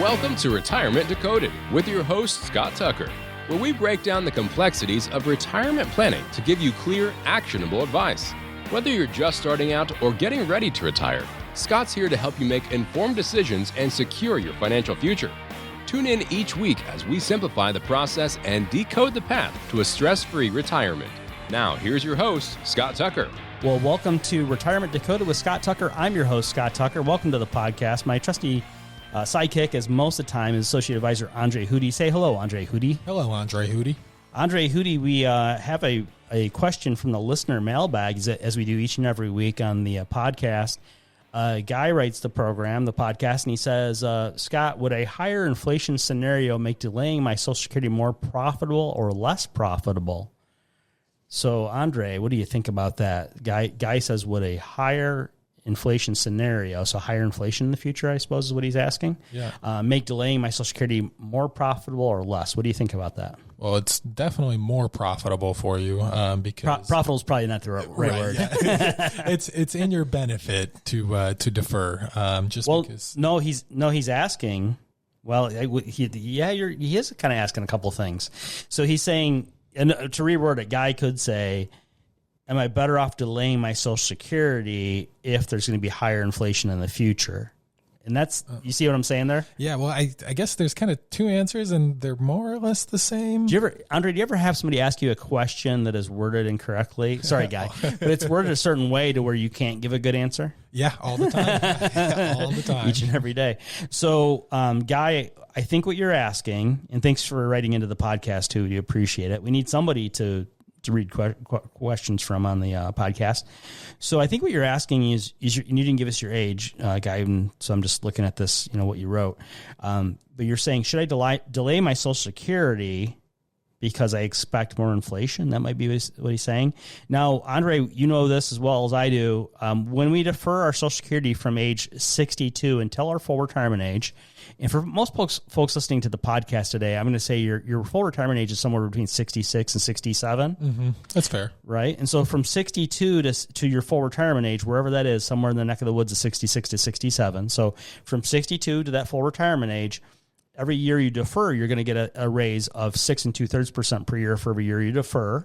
Welcome to Retirement Decoded with your host, Scott Tucker, where we break down the complexities of retirement planning to give you clear, actionable advice. Whether you're just starting out or getting ready to retire, Scott's here to help you make informed decisions and secure your financial future. Tune in each week as we simplify the process and decode the path to a stress-free retirement. Now, here's your host, Scott Tucker. Well, welcome to Retirement Decoded with Scott Tucker. I'm your host, Scott Tucker. Welcome to the podcast. My trusty sidekick, as most of the time, is Associate Advisor Andre Hootie. Say hello, Andre Hootie. Hello, Andre Hootie. Andre Hootie, we have a question from the listener mailbag, as we do each and every week on the podcast. A guy writes the podcast, and he says, Scott, would a higher inflation scenario make delaying my Social Security more profitable or less profitable? So, Andre, what do you think about that? Guy says, would a higher inflation scenario, so higher inflation in the future, I suppose is what he's asking, make delaying my Social Security more profitable or less? What do you think about that? Well, it's definitely more profitable for you because profitable is probably not the right word. Yeah. it's in your benefit to defer. He's asking. Well, he is kind of asking a couple things. So he's saying, and to reword it, guy could say, am I better off delaying my Social Security if there's going to be higher inflation in the future? And that's, you see what I'm saying there? Yeah, well, I guess there's kind of two answers, and they're more or less the same. Andre, do you ever have somebody ask you a question that is worded incorrectly? Sorry, Guy. But it's worded a certain way to where you can't give a good answer? Yeah, all the time. All the time. Each and every day. So, Guy, I think what you're asking, and thanks for writing into the podcast, too. We appreciate it. We need somebody to read questions from on the podcast. So I think what you're asking is you didn't give us your age, Guy, and so I'm just looking at this, what you wrote. But you're saying, should I delay my Social Security because I expect more inflation? That might be what he's saying. Now, Andre, you know this as well as I do. When we defer our Social Security from age 62 until our full retirement age, and for most folks listening to the podcast today, I'm going to say your full retirement age is somewhere between 66 and 67. Mm-hmm. That's fair. Right? And so from 62 to your full retirement age, wherever that is, somewhere in the neck of the woods of 66 to 67. So from 62 to that full retirement age, every year you defer, you're going to get a raise of 6 2/3% per year for every year you defer.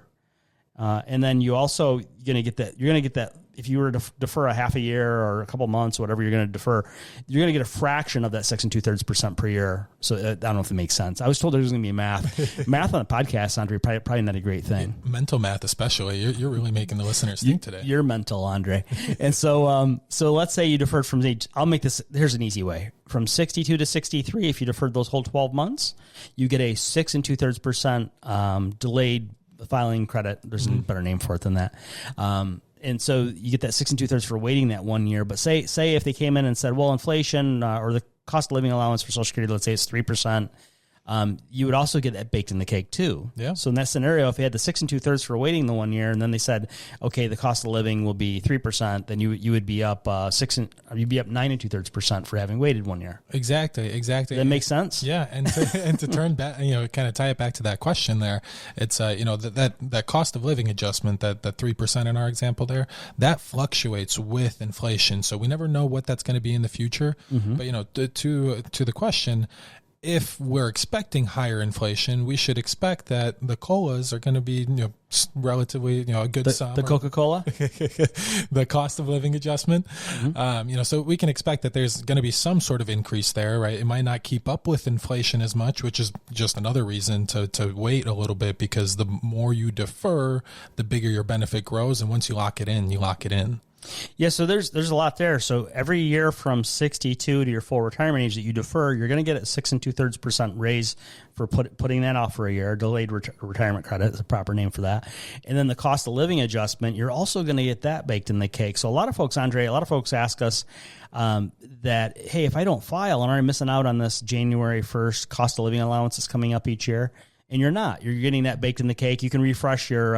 And then you're going to get that if you were to defer a half a year or a couple months, whatever you're going to defer, you're going to get a fraction of that 6 2/3% per year. So I don't know if it makes sense. I was told there was going to be math. Math on a podcast, Andre, probably not a great thing. Yeah, mental math especially. You're really making the listeners think today. You're mental, Andre. And so let's say you deferred from age, I'll make this, here's an easy way. From 62 to 63, if you deferred those whole 12 months, you get a 6 2/3% delayed filing credit. There's a better name for it than that. And so you get that 6 2/3 for waiting that 1 year. But say if they came in and said, well, inflation or the cost of living allowance for Social Security, let's say it's 3%, you would also get that baked in the cake too. Yeah. So in that scenario, if you had the 6 2/3 for waiting the 1 year, and then they said, okay, the cost of living will be 3%, then you would be up 9 2/3% for having waited 1 year. Exactly. That makes sense. Yeah, and to turn back, kind of tie it back to that question there. It's that cost of living adjustment, that 3% in our example there, that fluctuates with inflation. So we never know what that's going to be in the future. Mm-hmm. But to the question, if we're expecting higher inflation, we should expect that the colas are going to be, relatively, a good sum. The Coca-Cola? The cost of living adjustment. Mm-hmm. So we can expect that there's going to be some sort of increase there, right? It might not keep up with inflation as much, which is just another reason to wait a little bit, because the more you defer, the bigger your benefit grows. And once you lock it in, you lock it in. Yeah, so there's a lot there. So every year from 62 to your full retirement age that you defer, you're going to get a 6 2/3% raise for putting that off for a year. Delayed retirement credit is a proper name for that. And then the cost of living adjustment, you're also going to get that baked in the cake. So a lot of folks ask us that, hey, if I don't file, I'm already missing out on this January 1st cost of living allowance that's coming up each year. And you're not. You're getting that baked in the cake. You can refresh your,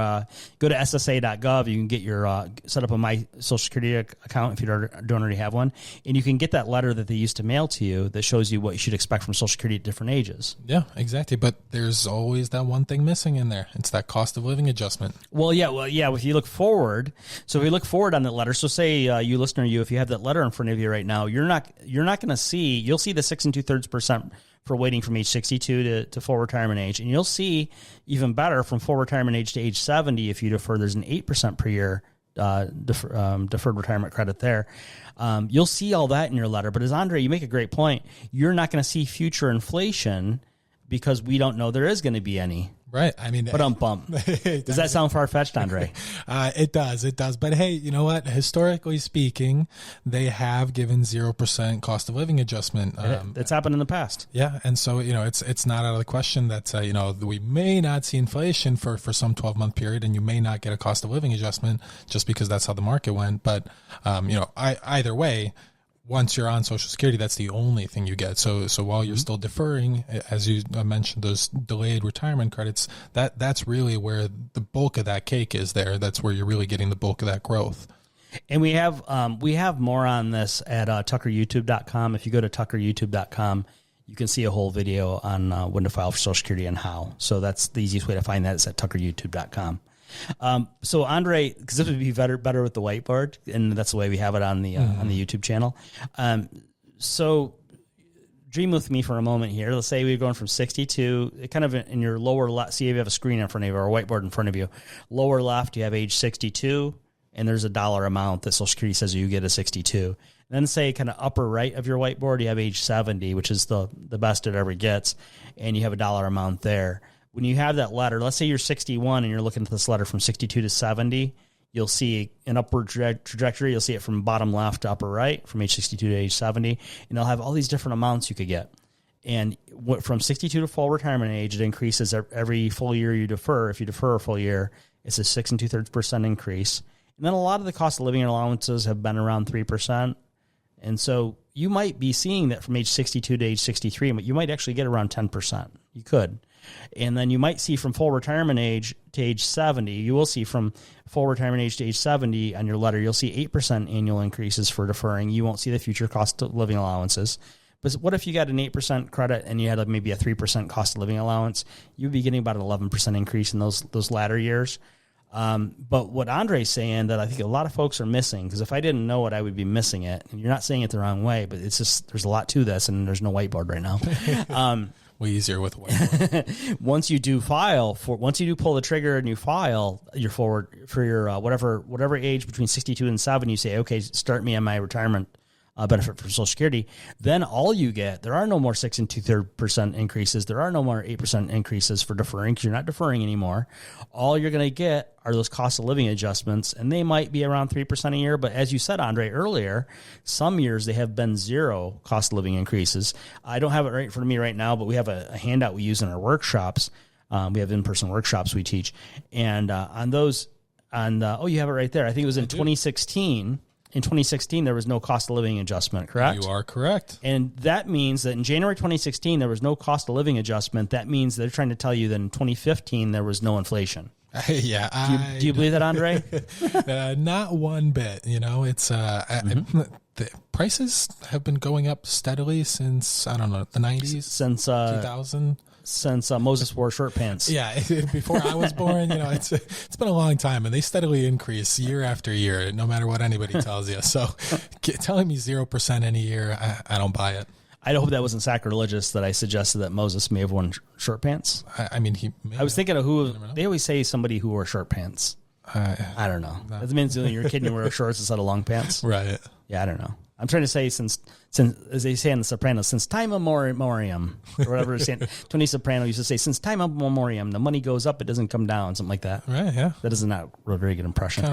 go to ssa.gov. You can get your, set up a My Social Security account if you don't already have one. And you can get that letter that they used to mail to you that shows you what you should expect from Social Security at different ages. Yeah, exactly. But there's always that one thing missing in there. It's that cost of living adjustment. Well, yeah. If you look forward, so if you look forward on that letter, so say you listener, if you have that letter in front of you right now, you're not going to see, you'll see the 6 2/3% for waiting from age 62 to full retirement age. And you'll see even better from full retirement age to age 70, if you defer, there's an 8% per year deferred retirement credit there. You'll see all that in your letter. But as Andre, you make a great point. You're not going to see future inflation because we don't know there is going to be any. Right. I mean, but bump. Does that sound far-fetched, Andre? It does. But hey, you know what? Historically speaking, they have given 0% cost of living adjustment. It's happened in the past. Yeah. And so, it's not out of the question that, we may not see inflation for some 12-month period, and you may not get a cost of living adjustment just because that's how the market went. But, either way, once you're on Social Security, that's the only thing you get. So while you're still deferring, as you mentioned, those delayed retirement credits, that's really where the bulk of that cake is there. That's where you're really getting the bulk of that growth. And we have more on this at tuckeryoutube.com. If you go to tuckeryoutube.com, you can see a whole video on when to file for Social Security and how. So that's the easiest way to find that is at tuckeryoutube.com. So Andre, because this would be better with the whiteboard, and that's the way we have it on the YouTube channel. So dream with me for a moment here. Let's say we're going from 62, kind of in your lower left. See if you have a screen in front of you or a whiteboard in front of you. Lower left, you have age 62, and there's a dollar amount that Social Security says you get a 62. And then say kind of upper right of your whiteboard, you have age 70, which is the best it ever gets, and you have a dollar amount there. When you have that letter, let's say you're 61 and you're looking at this letter from 62 to 70, you'll see an upward trajectory. You'll see it from bottom left to upper right, from age 62 to age 70, and they'll have all these different amounts you could get. And from 62 to full retirement age, it increases every full year you defer. If you defer a full year, it's a 6 2/3% increase. And then a lot of the cost of living allowances have been around 3%. And so you might be seeing that from age 62 to age 63, but you might actually get around 10%. You could. And then you might see from full retirement age to age 70, you will see from full retirement age to age 70 on your letter, you'll see 8% annual increases for deferring. You won't see the future cost of living allowances. But what if you got an 8% credit and you had maybe a 3% cost of living allowance? You'd be getting about an 11% increase in those latter years. But what Andre's saying that I think a lot of folks are missing, because if I didn't know it, I would be missing it. And you're not saying it the wrong way, but it's just there's a lot to this, and there's no whiteboard right now. Way easier with whiteboard. Once you do pull the trigger and you file your forward for your whatever age between 62 and 7, you say, okay, start me on my retirement benefit for Social Security. Then all you get, there are no more 6 2/3% increases. There are no more 8% increases for deferring, because you're not deferring anymore. All you're going to get are those cost of living adjustments, and they might be around 3% a year. But as you said, Andre, earlier, some years they have been 0 cost of living increases. I don't have it right in front of me right now, but we have a handout we use in our workshops. We have in-person workshops we teach, and on those, you have it right there. I think it was in 2016. In 2016, there was no cost of living adjustment, correct? You are correct. And that means that in January 2016, there was no cost of living adjustment. That means they're trying to tell you that in 2015, there was no inflation. Yeah. Do you believe that, Andre? Not one bit. It's the prices have been going up steadily since, I don't know, the 90s? Since 2000? Since Moses wore short pants. Yeah, before I was born, it's been a long time, and they steadily increase year after year, no matter what anybody tells you. So telling me 0% any year, I don't buy it. I hope that wasn't sacrilegious that I suggested that Moses may have worn short pants. I mean, I was thinking of who, they always say somebody who wore short pants. I don't know. That means when you're a kid and you wear shorts instead of long pants. Right. Yeah, I don't know. I'm trying to say since as they say in The Sopranos, since time immemorium, or whatever Tony Soprano used to say, since time immemorium, the money goes up, it doesn't come down, something like that. Right, yeah. That is not a very good impression.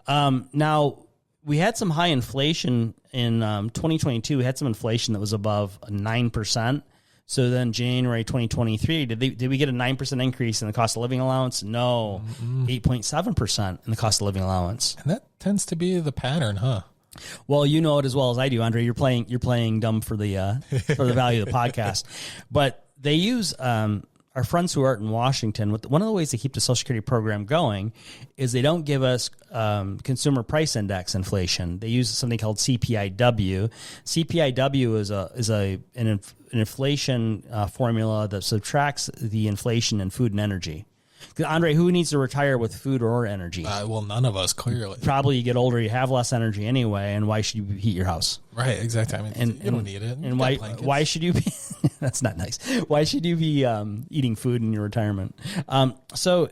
Now, we had some high inflation in 2022. We had some inflation that was above 9%. So then January 2023, did we get a 9% increase in the cost of living allowance? No, 8.7% in the cost of living allowance. And that tends to be the pattern, huh? Well, you know it as well as I do, Andre. You're playing dumb for the value of the podcast. But they use, I our friends who are in Washington, one of the ways they keep the Social Security program going is they don't give us consumer price index inflation. They use something called CPIW. CPIW is an inflation formula that subtracts the inflation in food and energy. Andre, who needs to retire with food or energy? Well, none of us, clearly. Probably you get older, you have less energy anyway, and why should you heat your house? Right, exactly. I mean, you don't need it. And why should you be... That's not nice. Why should you be eating food in your retirement? So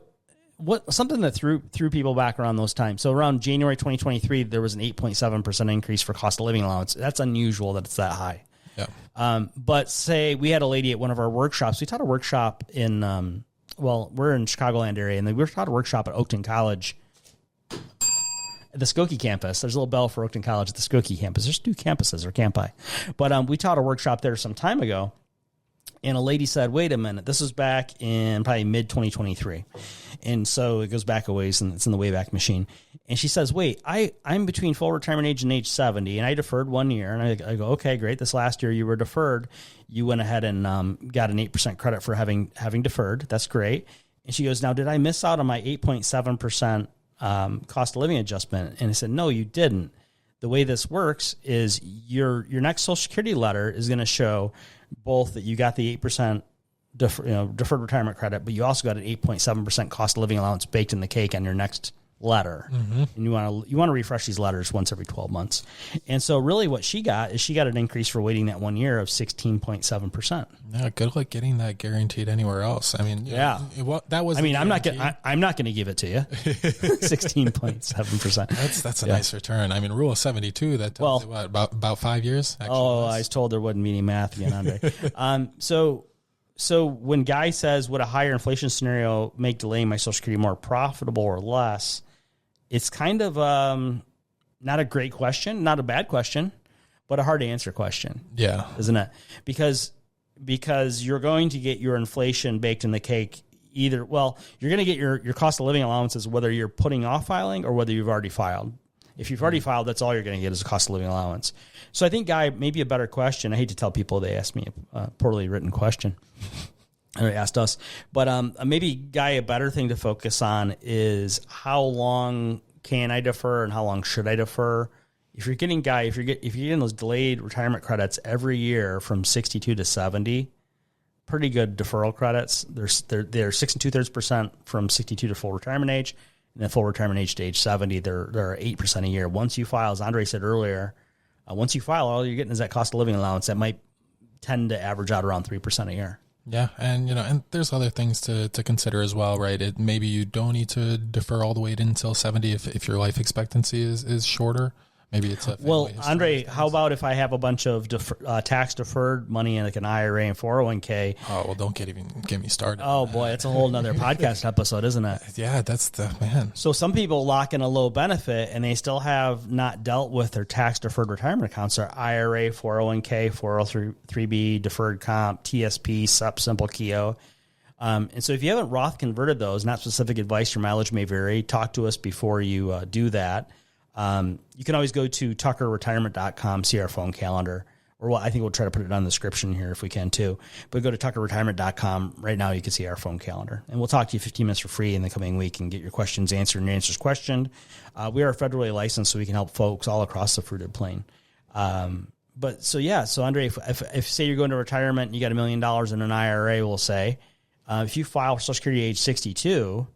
something that threw people back around those times. So around January 2023, there was an 8.7% increase for cost of living allowance. That's unusual that it's that high. Yeah. But say we had a lady at one of our workshops. We taught a workshop in... we're in Chicagoland area, and we taught a workshop at Oakton College, at the Skokie campus. There's a little bell for Oakton College at the Skokie campus. There's 2 campuses, or campi. But we taught a workshop there some time ago, and a lady said, wait a minute, this was back in probably mid-2023. And so it goes back a ways, and it's in the Wayback Machine. And she says, wait, I'm between full retirement age and age 70, and I deferred 1 year. And I go, okay, great. This last year you were deferred. You went ahead and got an 8% credit for having deferred. That's great. And she goes, now, did I miss out on my 8.7% cost of living adjustment? And I said, no, you didn't. The way this works is your next Social Security letter is going to show both that you got the 8% deferred retirement credit, but you also got an 8.7% cost of living allowance baked in the cake on your next letter. Mm-hmm. And you want to refresh these letters once every 12 months. And so really what she got is an increase for waiting that 1 year of 16.7%. Yeah, good luck getting that guaranteed anywhere else. I mean, that was. I mean, I'm not going to give it to you. 16.7%. That's a nice return. I mean, rule of 72. That tells you what, about 5 years. I was told there wasn't any math again, Andre. So when Guy says, would a higher inflation scenario make delaying my Social Security more profitable or less? It's kind of not a great question, not a bad question, but a hard to answer question. Yeah. Isn't it? Because you're going to get your inflation baked in the cake either. Well, you're going to get your cost of living allowances whether you're putting off filing or whether you've already filed. If you've already filed, that's all you're going to get is a cost of living allowance. So I think, Guy, maybe a better question. I hate to tell people they asked me a poorly written question. Or asked us. But maybe, Guy, a better thing to focus on is how long can I defer and how long should I defer? If you're getting, Guy, if you're getting those delayed retirement credits every year from 62 to 70, pretty good deferral credits. They're 6 2/3% from 62 to full retirement age. And then full retirement age to age 70, they're 8% a year. Once you file, as Andre said earlier, once you file, all you're getting is that cost of living allowance that might tend to average out around 3% a year. Yeah, and and there's other things to consider as well, right? Maybe you don't need to defer all the way until 70 if your life expectancy is shorter. Maybe it's a Andre, how about if I have a bunch of tax deferred money in like an IRA and 401k? Oh, well, don't get me started. Oh boy, it's a whole nother podcast episode, isn't it? Yeah, that's the man. So some people lock in a low benefit and they still have not dealt with their tax deferred retirement accounts, their IRA, 401k, 403b, deferred comp, TSP, SEP, Simple Keo. And so if you haven't Roth converted those, not specific advice, your mileage may vary. Talk to us before you do that. You can always go to tuckerretirement.com, see our phone calendar, or I think we'll try to put it on the description here if we can too. But go to tuckerretirement.com. Right now you can see our phone calendar. And we'll talk to you 15 minutes for free in the coming week and get your questions answered and your answers questioned. We are federally licensed, so we can help folks all across the fruited plain. So Andre, if say you're going to retirement and you got $1 million in an IRA, we'll say, if you file for Social Security age 62,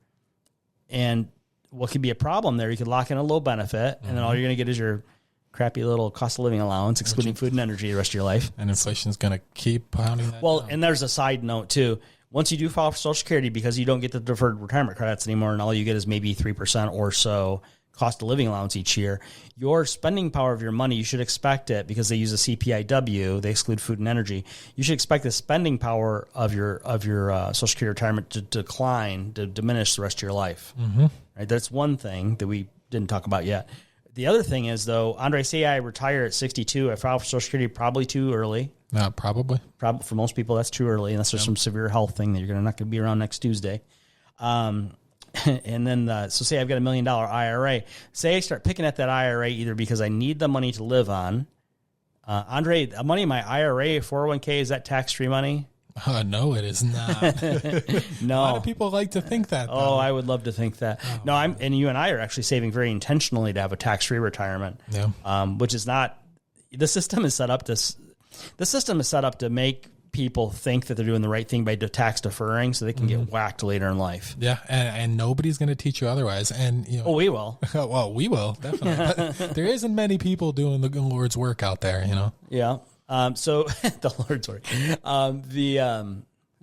and what could be a problem there, you could lock in a low benefit, and then all you're going to get is your crappy little cost of living allowance, excluding food and energy, the rest of your life. And inflation's going to keep pounding that down. And there's a side note, too. Once you do file for Social Security, because you don't get the deferred retirement credits anymore, and all you get is maybe 3% or so cost of living allowance each year, your spending power of your money, you should expect it, because they use a CPIW, they exclude food and energy. You should expect the spending power of your Social Security retirement to decline, to diminish the rest of your life. Mm-hmm. Right? That's one thing that we didn't talk about yet. The other thing is, though, Andre, say I retire at 62, I file for Social Security probably too early. Probably. For most people, that's too early, unless there's some severe health thing that you're not going to be around next Tuesday. And then, so say I've got $1 million IRA. Say I start picking at that IRA either because I need the money to live on. Andre, the money in my IRA, 401k, is that tax-free money? No, it is not. No. A lot of people like to think that, though. Oh, I would love to think that. No, and you and I are actually saving very intentionally to have a tax-free retirement. Yeah. Which is not, the system is set up to make people think that they're doing the right thing by tax deferring so they can get whacked later in life. Yeah, and nobody's going to teach you otherwise. And Oh, we will. Well, we will, definitely. But there isn't many people doing the Lord's work out there, Yeah. So the Lord's work.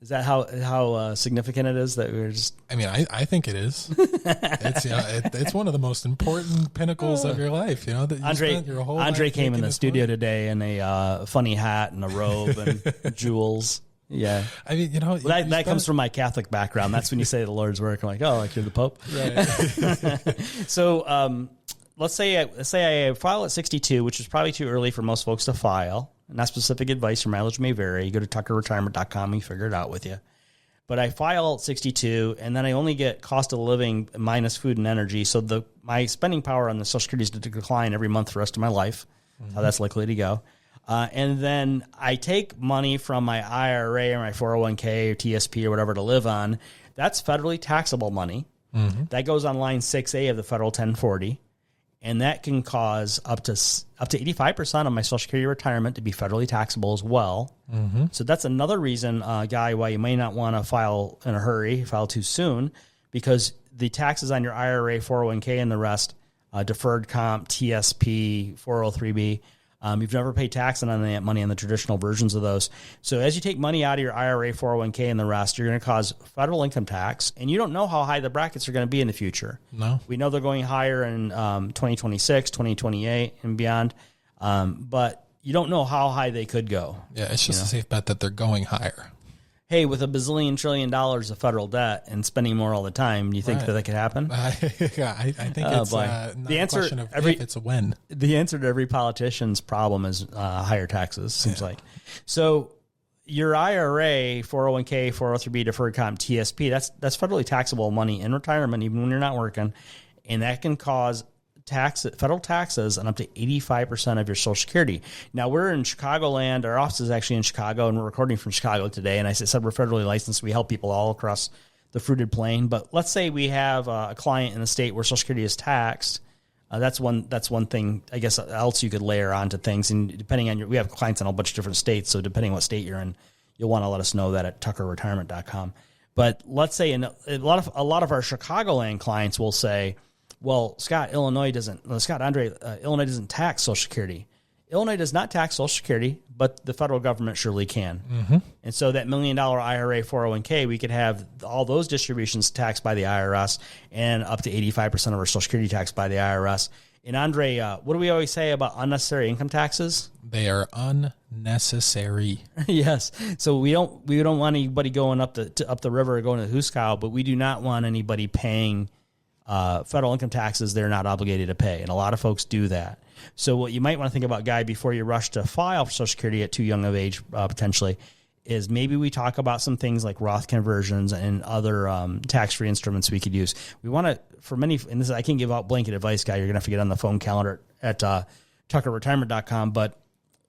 Is that how significant it is that we're just? I mean, I think it is. It's it's one of the most important pinnacles of your life. That you spent your whole Andre life came in the studio work. today in a funny hat and a robe and jewels. Yeah, I mean, that comes from my Catholic background. That's when you say the Lord's work. I'm like, oh, like you're the Pope. Right. So let's say I file at 62, which is probably too early for most folks to file. Not specific advice. Your mileage may vary. You go to tuckerretirement.com. We figure it out with you. But I file at 62, and then I only get cost of living minus food and energy. So my spending power on the Social Security is to decline every month for the rest of my life. How that's likely to go. And then I take money from my IRA or my 401k or TSP or whatever to live on. That's federally taxable money. That goes on line 6A of the federal 1040. And that can cause up to 85% of my Social Security retirement to be federally taxable as well. So that's another reason, Guy, why you may not want to file in a hurry, file too soon, because the taxes on your IRA, 401k, and the rest, deferred comp, TSP, 403b, you've never paid tax on that money on the traditional versions of those. So as you take money out of your IRA, 401k, and the rest, you're going to cause federal income tax, and you don't know how high the brackets are going to be in the future. No. We know they're going higher in 2026, 2028, and beyond, but you don't know how high they could go. Yeah, it's just a safe bet that they're going higher. Hey, with $1 bazillion trillion of federal debt and spending more all the time, do you think that could happen? I think it's not the answer, a question of if, it's a when. The answer to every politician's problem is higher taxes, seems like. So your IRA, 401k, 403b, deferred comp, TSP, that's federally taxable money in retirement, even when you're not working, and that can cause federal taxes on up to 85% of your Social Security. Now, we're in Chicagoland. Our office is actually in Chicago, and we're recording from Chicago today. And I said we're federally licensed. We help people all across the fruited plain. But let's say we have a client in a state where Social Security is taxed. That's one thing, I guess, else you could layer onto things. And depending on we have clients in a bunch of different states. So depending on what state you're in, you'll want to let us know that at tuckerretirement.com. But let's say a lot of our Chicagoland clients will say, well, Illinois doesn't tax Social Security. Illinois does not tax Social Security, but the federal government surely can. And so that $1 million IRA, 401k, we could have all those distributions taxed by the IRS and up to 85% of our Social Security taxed by the IRS. And Andre, what do we always say about unnecessary income taxes? They are unnecessary. Yes. So we don't want anybody going up the river or going to Huskow, but we do not want anybody paying federal income taxes they're not obligated to pay. And a lot of folks do that. So what you might want to think about, Guy, before you rush to file for Social Security at too young of age, potentially, is maybe we talk about some things like Roth conversions and other tax-free instruments we could use. We want to, I can't give out blanket advice, Guy. You're going to have to get on the phone calendar at tuckerretirement.com, but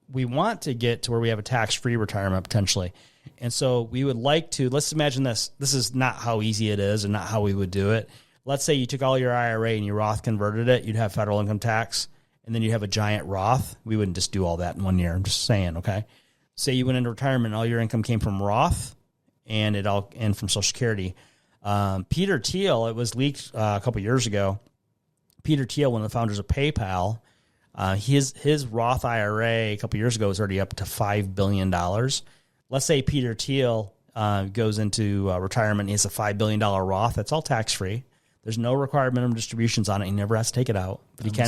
we want to get to where we have a tax-free retirement potentially. And so we would like to, let's imagine this. This is not how easy it is and not how we would do it. Let's say you took all your IRA and you Roth converted it, you'd have federal income tax, and then you have a giant Roth. We wouldn't just do all that in 1 year. I'm just saying, okay? Say you went into retirement, all your income came from Roth and from Social Security. Peter Thiel, it was leaked a couple years ago. Peter Thiel, one of the founders of PayPal, his Roth IRA a couple years ago was already up to $5 billion. Let's say Peter Thiel goes into retirement and he has a $5 billion Roth. That's all tax-free. There's no required minimum distributions on it. He never has to take it out, but he can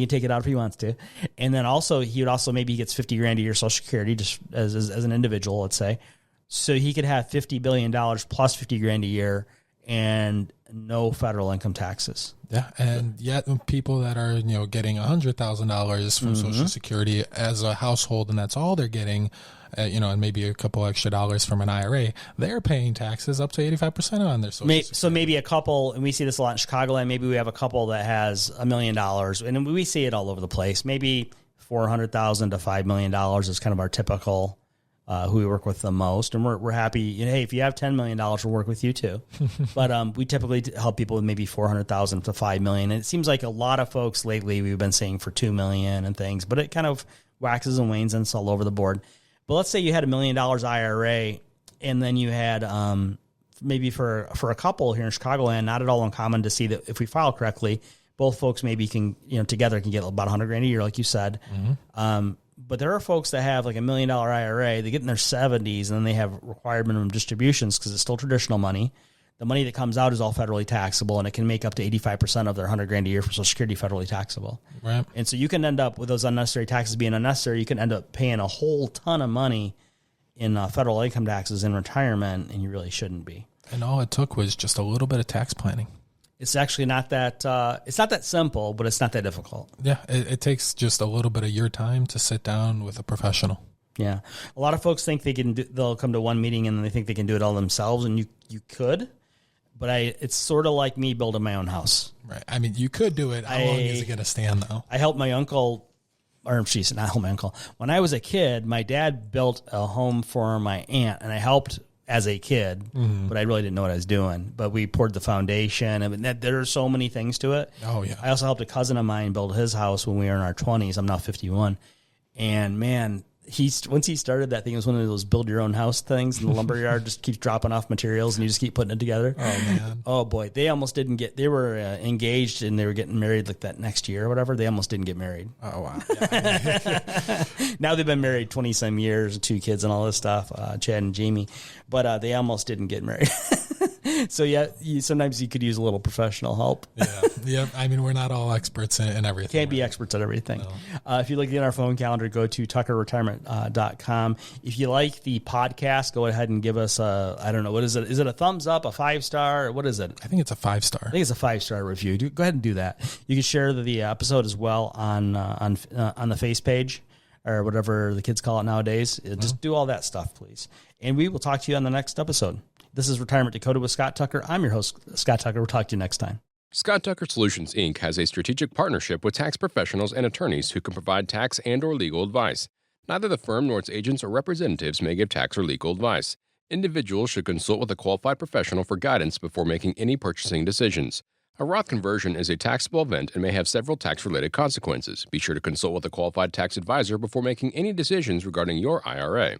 take it out if he wants to. And then also, maybe he gets $50,000 a year Social Security just as an individual, let's say. So he could have $50 billion plus $50,000 a year and no federal income taxes. Yeah, and yet people that are getting $100,000 from Social Security as a household, and that's all they're getting, and maybe a couple extra dollars from an IRA, they're paying taxes up to 85% on their Social Security. So maybe a couple, and we see this a lot in Chicagoland. Maybe we have a couple that has $1 million, and we see it all over the place. Maybe $400,000 to $5 million is kind of our typical who we work with the most, and we're happy. Hey, if you have $10 million, we'll work with you too. But we typically help people with maybe $400,000 to $5 million. And it seems like a lot of folks lately we've been saying for $2 million and things, but it kind of waxes and wanes and it's all over the board. But let's say you had $1 million IRA, and then you had maybe for a couple here in Chicagoland, not at all uncommon to see that if we file correctly, both folks maybe can together can get about $100,000 a year, like you said. But there are folks that have like $1 million IRA, they get in their 70s, and then they have required minimum distributions because it's still traditional money. The money that comes out is all federally taxable, and it can make up to 85% of their $100,000 a year for Social Security federally taxable. Right. And so you can end up with those unnecessary taxes being unnecessary. You can end up paying a whole ton of money in federal income taxes in retirement, and you really shouldn't be. And all it took was just a little bit of tax planning. It's actually not that it's not that simple, but it's not that difficult. Yeah, it takes just a little bit of your time to sit down with a professional. Yeah, a lot of folks think they'll come to one meeting and they think they can do it all themselves, and you could, but it's sort of like me building my own house. Right. I mean, you could do it. How long is it going to stand, though? I helped my uncle, or she's not help my uncle. When I was a kid, my dad built a home for my aunt, and I helped as a kid, but I really didn't know what I was doing. But we poured the foundation. I mean, there are so many things to it. Oh, yeah. I also helped a cousin of mine build his house when we were in our 20s. I'm now 51. And, man, once he started that thing, it was one of those build-your-own-house things, and the lumberyard just keeps dropping off materials, and you just keep putting it together. Oh, man. Oh, boy. They almost didn't get – they were engaged, and they were getting married like that next year or whatever. They almost didn't get married. Oh, wow. Yeah. Now they've been married 20-some years, and 2 kids and all this stuff, Chad and Jamie. But they almost didn't get married. So, yeah, sometimes you could use a little professional help. Yeah. I mean, we're not all experts in everything. Can't be experts at everything. No. If you look at our phone calendar, go to tuckerretirement.com. If you like the podcast, go ahead and give us I don't know, what is it? Is it a thumbs up, a 5-star? What is it? I think it's a 5-star. I think it's a 5-star review. Go ahead and do that. You can share the episode as well on the face page or whatever the kids call it nowadays. Just do all that stuff, please. And we will talk to you on the next episode. This is Retirement Decoded with Scott Tucker. I'm your host, Scott Tucker. We'll talk to you next time. Scott Tucker Solutions, Inc. has a strategic partnership with tax professionals and attorneys who can provide tax and or legal advice. Neither the firm nor its agents or representatives may give tax or legal advice. Individuals should consult with a qualified professional for guidance before making any purchasing decisions. A Roth conversion is a taxable event and may have several tax-related consequences. Be sure to consult with a qualified tax advisor before making any decisions regarding your IRA.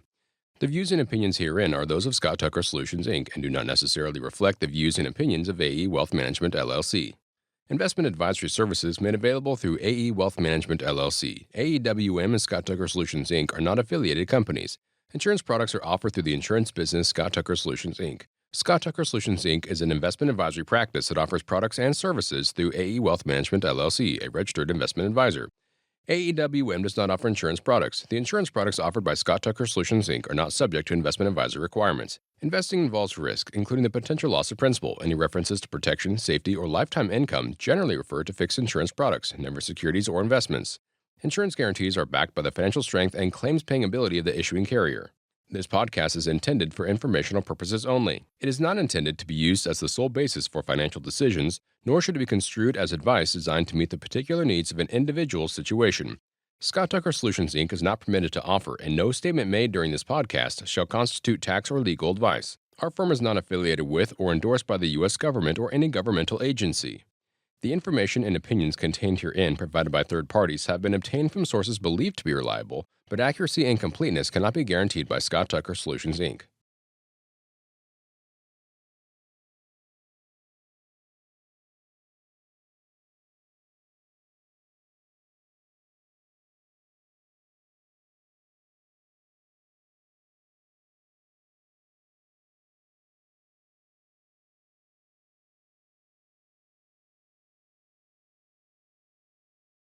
The views and opinions herein are those of Scott Tucker Solutions, Inc. and do not necessarily reflect the views and opinions of AE Wealth Management, LLC. Investment advisory services made available through AE Wealth Management, LLC. AEWM and Scott Tucker Solutions, Inc. are not affiliated companies. Insurance products are offered through the insurance business Scott Tucker Solutions, Inc. Scott Tucker Solutions, Inc. is an investment advisory practice that offers products and services through AE Wealth Management, LLC, a registered investment advisor. AEWM does not offer insurance products. The insurance products offered by Scott Tucker Solutions, Inc. are not subject to investment advisor requirements. Investing involves risk, including the potential loss of principal. Any references to protection, safety, or lifetime income generally refer to fixed insurance products, never securities or investments. Insurance guarantees are backed by the financial strength and claims-paying ability of the issuing carrier. This podcast is intended for informational purposes only. It is not intended to be used as the sole basis for financial decisions, nor should it be construed as advice designed to meet the particular needs of an individual's situation. Scott Tucker Solutions, Inc. is not permitted to offer, and no statement made during this podcast shall constitute tax or legal advice. Our firm is not affiliated with or endorsed by the U.S. government or any governmental agency. The information and opinions contained herein provided by third parties have been obtained from sources believed to be reliable, but accuracy and completeness cannot be guaranteed by Scott Tucker Solutions, Inc.